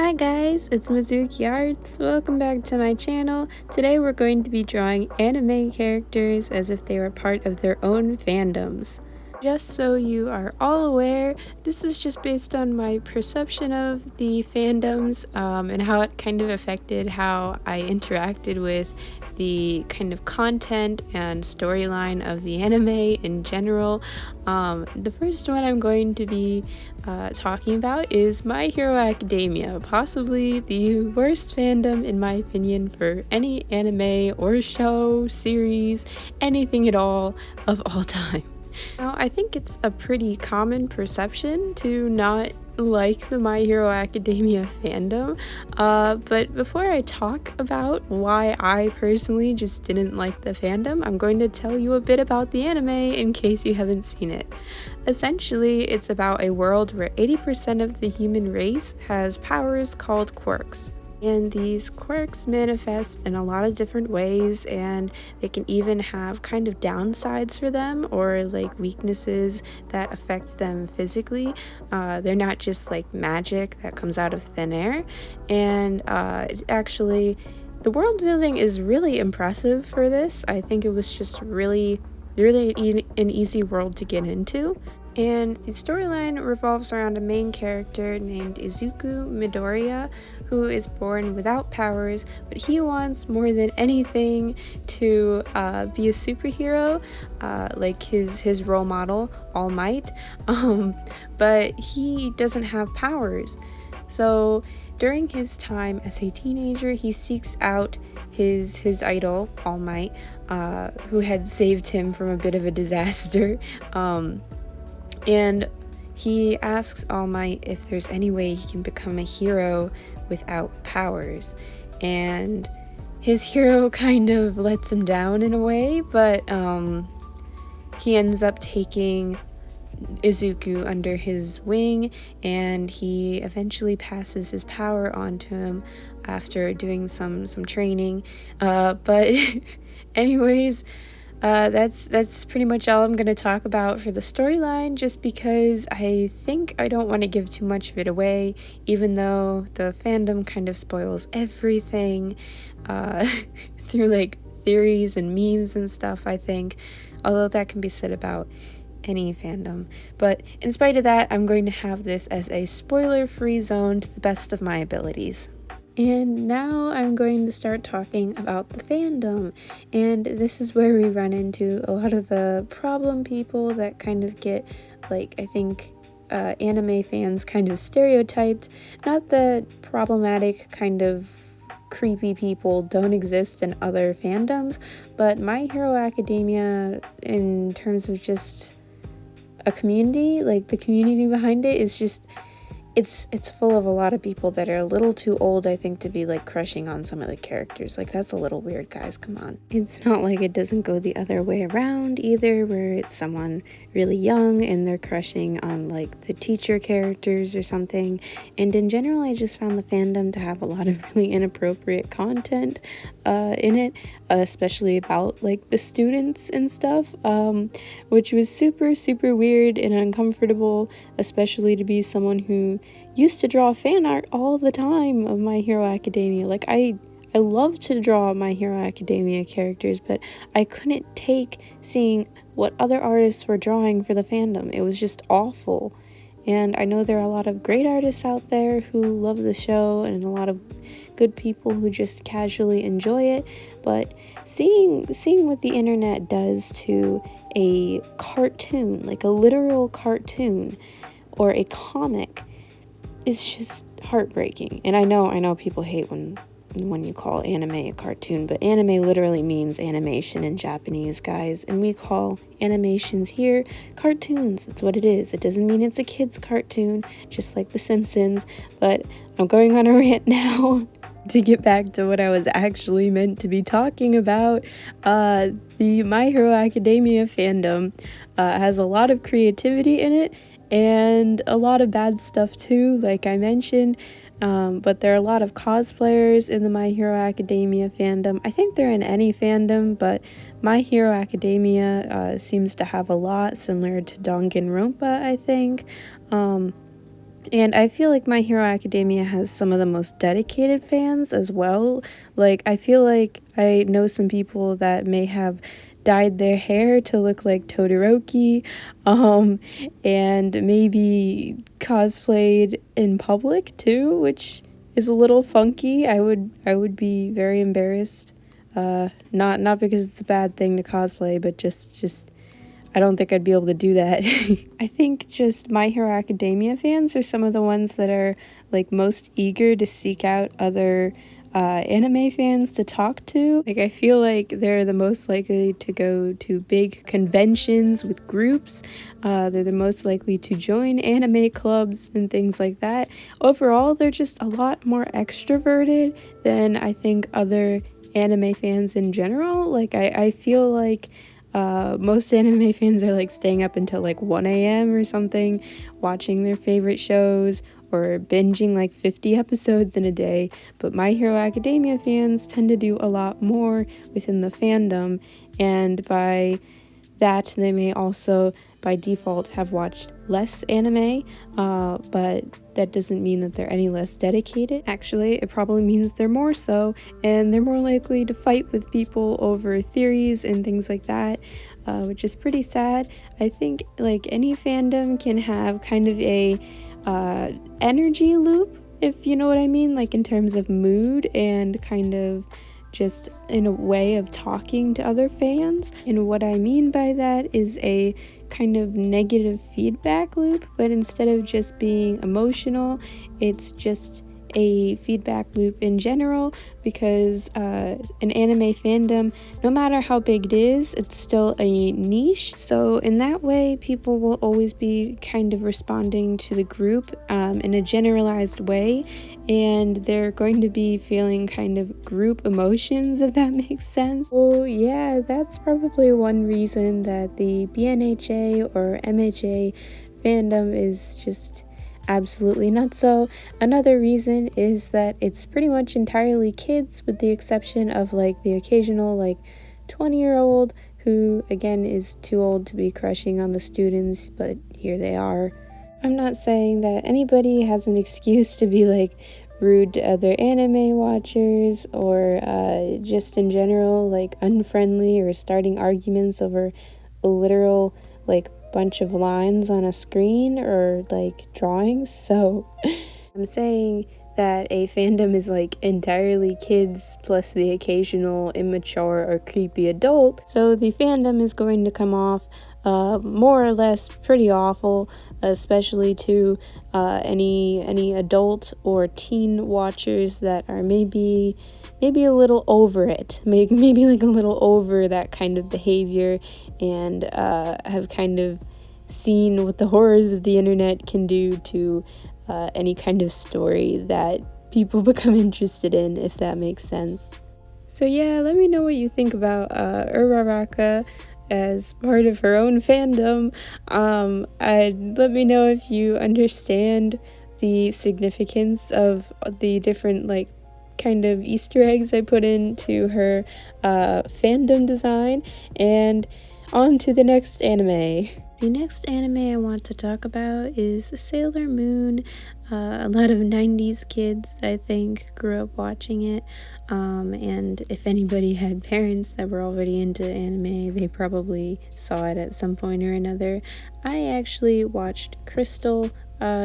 Hi guys, it's Mizuki Arts. Welcome back to my channel. Today we're going to be drawing anime characters as if they were part of their own fandoms. Just so you are all aware, this is just based on my perception of the fandoms and how it kind of affected how I interacted with the kind of content and storyline of the anime in general. The first one I'm going to be talking about is My Hero Academia, possibly the worst fandom in my opinion for any anime or show, series, anything at all of all time. Now, I think it's a pretty common perception to not like the My Hero Academia fandom, but before I talk about why I personally just didn't like the fandom, I'm going to tell you a bit about the anime in case you haven't seen it. Essentially, it's about a world where 80% of the human race has powers called quirks. And these quirks manifest in a lot of different ways, and they can even have kind of downsides for them or like weaknesses that affect them physically. They're not just like magic that comes out of thin air, and actually the world building is really impressive for this. I think it was just really an easy world to get into. And the storyline revolves around a main character named Izuku Midoriya, who is born without powers, but he wants more than anything to be a superhero, like his role model, All Might, but he doesn't have powers. So during his time as a teenager, he seeks out his idol, All Might, who had saved him from a bit of a disaster. And he asks All Might if there's any way he can become a hero without powers. And his hero kind of lets him down in a way, but he ends up taking Izuku under his wing, and he eventually passes his power on to him after doing some training. But anyways, that's pretty much all I'm going to talk about for the storyline, just because I think I don't want to give too much of it away, even though the fandom kind of spoils everything through like theories and memes and stuff, I think, although that can be said about any fandom. But in spite of that, I'm going to have this as a spoiler-free zone to the best of my abilities. And now I'm going to start talking about the fandom, and this is where we run into a lot of the problem people that kind of get, like, I think anime fans kind of stereotyped. Not that problematic kind of creepy people don't exist in other fandoms, but My Hero Academia, in terms of just a community, like the community behind it, is just it's full of a lot of people that are a little too old, I think, to be like crushing on some of the characters. Like, that's a little weird, guys, come on. It's not like it doesn't go the other way around either, where it's someone really young and they're crushing on like the teacher characters or something. And in general, I just found the fandom to have a lot of really inappropriate content in it, especially about like the students and stuff, which was super weird and uncomfortable, especially to be someone who used to draw fan art all the time of My Hero Academia. Like, I love to draw My Hero Academia characters, but I couldn't take seeing what other artists were drawing for the fandom. It was just awful. And I know there are a lot of great artists out there who love the show, and a lot of good people who just casually enjoy it, but seeing what the internet does to a cartoon, like a literal cartoon or a comic, is just heartbreaking. And I know people hate when you call anime a cartoon, but anime literally means animation in Japanese, guys, and we call animations here cartoons. That's what it is. It doesn't mean it's a kid's cartoon, just like The Simpsons. But I'm going on a rant now. To get back to what I was actually meant to be talking about, the My Hero Academia fandom has a lot of creativity in it, and a lot of bad stuff too, like I mentioned. But there are a lot of cosplayers in the My Hero Academia fandom. I think they're in any fandom, but My Hero Academia seems to have a lot, similar to Danganronpa, I think. And I feel like My Hero Academia has some of the most dedicated fans as well. Like, I feel like I know some people that may have dyed their hair to look like Todoroki, and maybe cosplayed in public too, which is a little funky. I would be very embarrassed. Not because it's a bad thing to cosplay, but just I don't think I'd be able to do that. I think just My Hero Academia fans are some of the ones that are like most eager to seek out other anime fans to talk to. Like, I feel like they're the most likely to go to big conventions with groups. They're the most likely to join anime clubs and things like that. Overall, they're just a lot more extroverted than I think other anime fans in general. Like, I feel like most anime fans are like staying up until like 1 a.m. or something, watching their favorite shows or binging like 50 episodes in a day. But My Hero Academia fans tend to do a lot more within the fandom, and by that they may also by default have watched less anime, but that doesn't mean that they're any less dedicated. Actually, it probably means they're more so, and they're more likely to fight with people over theories and things like that, which is pretty sad. I think like any fandom can have kind of a energy loop, if you know what I mean, like in terms of mood and kind of just in a way of talking to other fans. And what I mean by that is a kind of negative feedback loop, but instead of just being emotional, it's just a feedback loop in general, because an anime fandom, no matter how big it is, it's still a niche. So in that way, people will always be kind of responding to the group in a generalized way, and they're going to be feeling kind of group emotions, if that makes sense. So yeah, that's probably one reason that the BNHA or MHA fandom is just absolutely not so. Another reason is that it's pretty much entirely kids, with the exception of like the occasional like 20-year-old who again is too old to be crushing on the students, but here they are. I'm not saying that anybody has an excuse to be like rude to other anime watchers, or just in general like unfriendly or starting arguments over a literal like bunch of lines on a screen or like drawings. So I'm saying that a fandom is like entirely kids plus the occasional immature or creepy adult, so the fandom is going to come off more or less pretty awful, especially to any adult or teen watchers that are maybe a little over it, maybe like a little over that kind of behavior, and have kind of seen what the horrors of the internet can do to any kind of story that people become interested in, if that makes sense. So yeah, let me know what you think about Uraraka as part of her own fandom. Let me know if you understand the significance of the different like kind of Easter eggs I put into her fandom design. And on to the next anime. The next anime I want to talk about is Sailor Moon. A lot of 90s kids, I think, grew up watching it. And if anybody had parents that were already into anime, they probably saw it at some point or another. I actually watched Crystal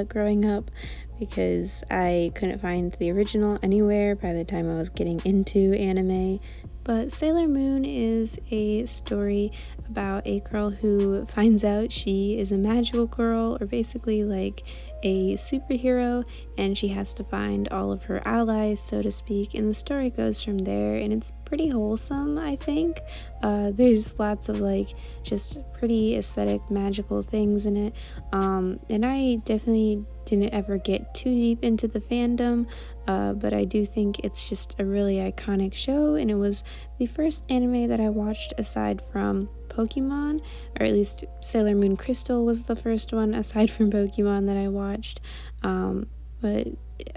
growing up, because I couldn't find the original anywhere by the time I was getting into anime. But Sailor Moon is a story about a girl who finds out she is a magical girl, or basically like a superhero, and she has to find all of her allies, so to speak, and the story goes from there, and it's pretty wholesome, I think. There's lots of like just pretty aesthetic magical things in it, and I definitely didn't ever get too deep into the fandom, but I do think it's just a really iconic show, and it was the first anime that I watched aside from Pokemon, or at least Sailor Moon Crystal was the first one aside from Pokemon that I watched. But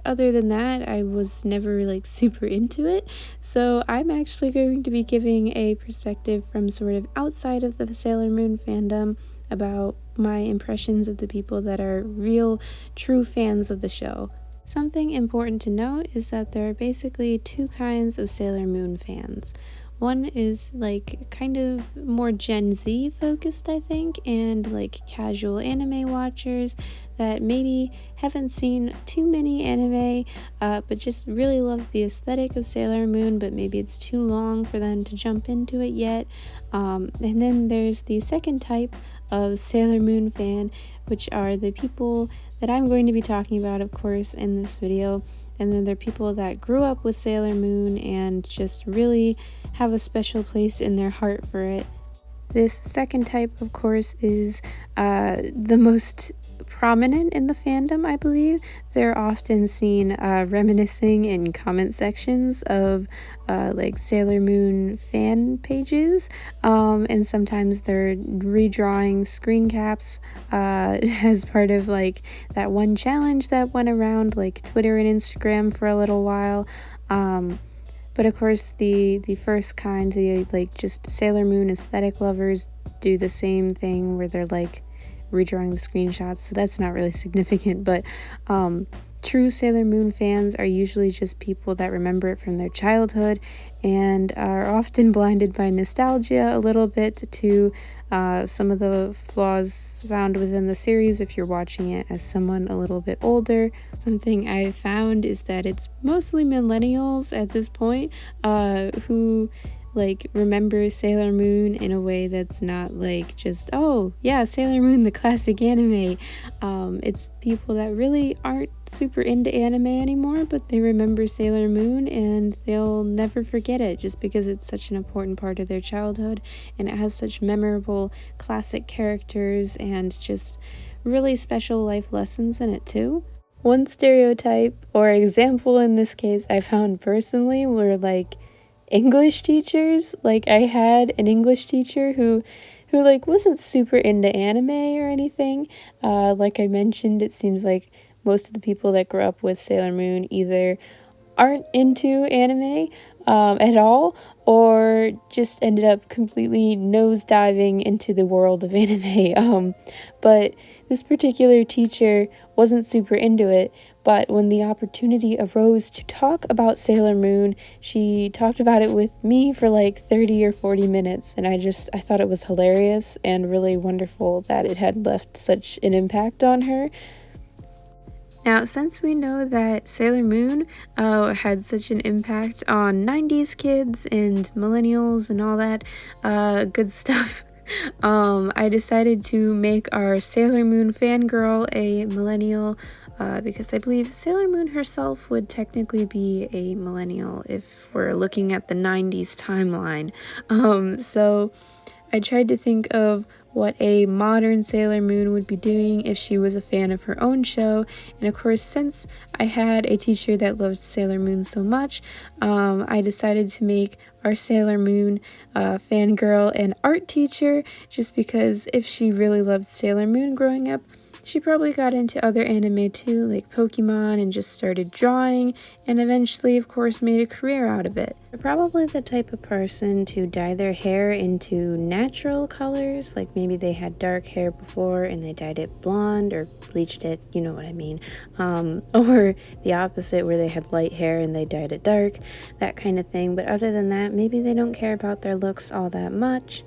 other than that, I was never like super into it. So I'm actually going to be giving a perspective from sort of outside of the Sailor Moon fandom, about my impressions of the people that are real, true fans of the show. Something important to note is that there are basically two kinds of Sailor Moon fans. One is like kind of more Gen Z focused, I think, and like casual anime watchers that maybe haven't seen too many anime, but just really love the aesthetic of Sailor Moon, but maybe it's too long for them to jump into it yet. And then there's the second type of Sailor Moon fan, which are the people that I'm going to be talking about, of course, in this video. And then there are people that grew up with Sailor Moon and just really have a special place in their heart for it. This second type, of course, is the most prominent in the fandom, I believe. They're often seen reminiscing in comment sections of like Sailor Moon fan pages, and sometimes they're redrawing screen caps as part of like that one challenge that went around like Twitter and Instagram for a little while. But of course, the first kind, the like just Sailor Moon aesthetic lovers, do the same thing where they're like redrawing the screenshots, so that's not really significant. But true Sailor Moon fans are usually just people that remember it from their childhood and are often blinded by nostalgia a little bit to some of the flaws found within the series if you're watching it as someone a little bit older. Something I found is that it's mostly millennials at this point who like remember Sailor Moon in a way that's not like just, oh yeah, Sailor Moon, the classic anime. It's people that really aren't super into anime anymore, but they remember Sailor Moon and they'll never forget it just because it's such an important part of their childhood and it has such memorable classic characters and just really special life lessons in it too. One stereotype or example in this case I found personally were like English teachers. Like I had an English teacher who like wasn't super into anime or anything. Like I mentioned, it seems like most of the people that grew up with Sailor Moon either aren't into anime at all, or just ended up completely nosediving into the world of anime. But this particular teacher wasn't super into it, but when the opportunity arose to talk about Sailor Moon, she talked about it with me for like 30 or 40 minutes, and I thought it was hilarious and really wonderful that it had left such an impact on her. Now, since we know that Sailor Moon had such an impact on 90s kids and millennials and all that good stuff, I decided to make our Sailor Moon fangirl a millennial because I believe Sailor Moon herself would technically be a millennial if we're looking at the 90s timeline. So I tried to think of what a modern Sailor Moon would be doing if she was a fan of her own show, and of course, since I had a teacher that loved Sailor Moon so much, I decided to make our Sailor Moon fangirl an art teacher, just because if she really loved Sailor Moon growing up, she probably got into other anime too, like Pokemon, and just started drawing, and eventually, of course, made a career out of it. They're probably the type of person to dye their hair into natural colors, like maybe they had dark hair before and they dyed it blonde or bleached it, you know what I mean, or the opposite where they had light hair and they dyed it dark, that kind of thing. But other than that, maybe they don't care about their looks all that much.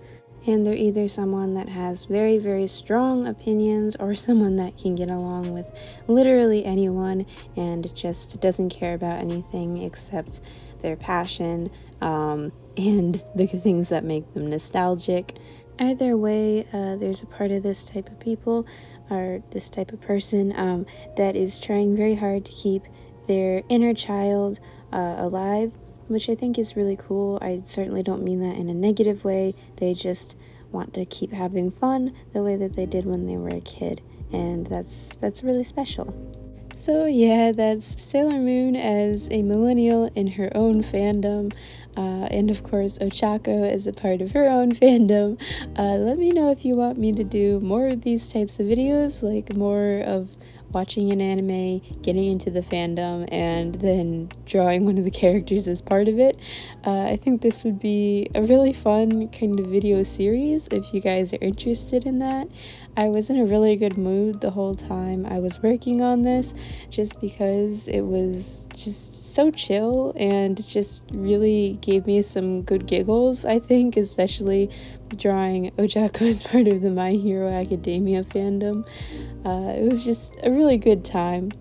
And they're either someone that has very, very strong opinions or someone that can get along with literally anyone and just doesn't care about anything except their passion and the things that make them nostalgic. Either way, there's a part of this type of people or this type of person that is trying very hard to keep their inner child alive, which I think is really cool. I certainly don't mean that in a negative way. They just want to keep having fun the way that they did when they were a kid, and that's really special. So yeah, that's Sailor Moon as a millennial in her own fandom, and of course Ochaco as a part of her own fandom. Let me know if you want me to do more of these types of videos, like more of watching an anime, getting into the fandom, and then drawing one of the characters as part of it. I think this would be a really fun kind of video series if you guys are interested in that. I was in a really good mood the whole time I was working on this, just because it was just so chill and just really gave me some good giggles, I think, especially drawing Ochaco as part of the My Hero Academia fandom. It was just a really good time.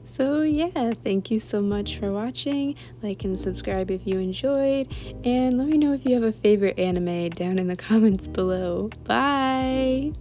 So yeah, thank you so much for watching. Like and subscribe if you enjoyed, and let me know if you have a favorite anime down in the comments below. Bye!